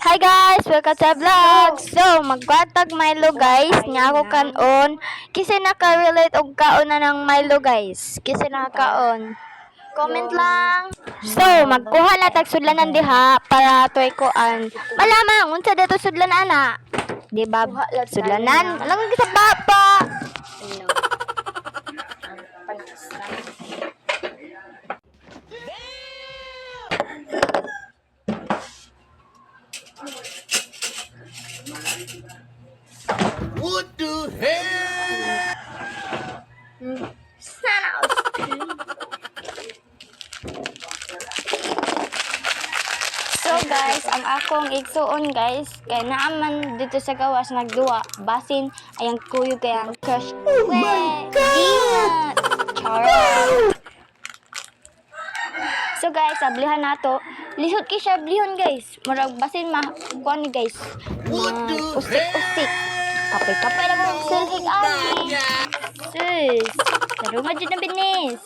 Hi guys, welcome sa vlog. So, magbatag Milo guys, nga ako kanon. Kasi naka-relate og kaon na ng Milo guys. Kasi nakaon. Comment lang. So, magkuha na tag sudlanan diha para tuay koan. Malamang unsa dato sudlanan ana? Di ba? Sudlanan. Alam nga sa baba. What the hell? So guys, ang akong igsuon guys, kay naaman dito sa gawas nagduwa, basin ayang kuyo kay ang crush. Oh my God! Charot! So guys, ablihan nato. Lisod kay siya ablihon guys. Murag basin kuan ni guys. Usik-usik. Kapay-kapay lang ang silhig ani. Sus, sarungan dyan na binis.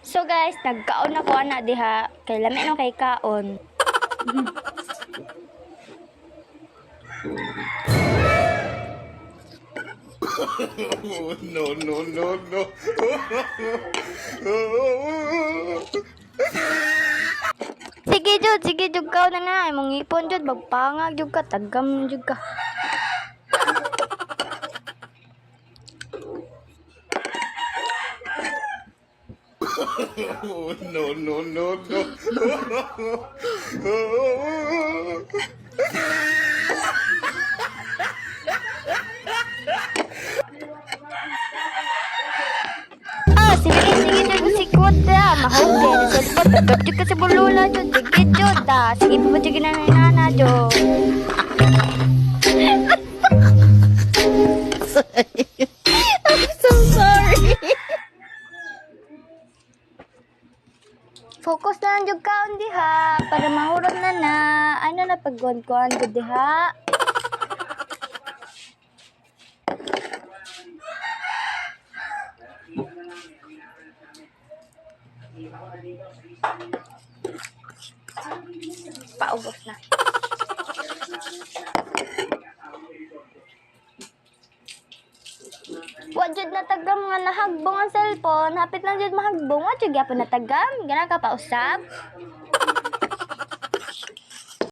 So guys, nagkaon ako ana diha. Kay lami no kay kaon. No, no, no, no. Sige jud ka na na. Imong ipon jud magpangag jud ka, tagam jud ka. No, no, no, no. Sige jud sikot da. Mahugay na cellphone. Tatap jud ka sa bulula jud. Sige jud da. Sige pa jud na nana jud. I'm so sorry. Focus na lang jud kaon diha para mahurot na na. Ano na pagkuan jud diha. Paubos na. Wa jud natagam nga nahagbong ang cellphone. Hapit lang jud mahagbong. Wa jud gyapon natagam. Gana ka pa usab.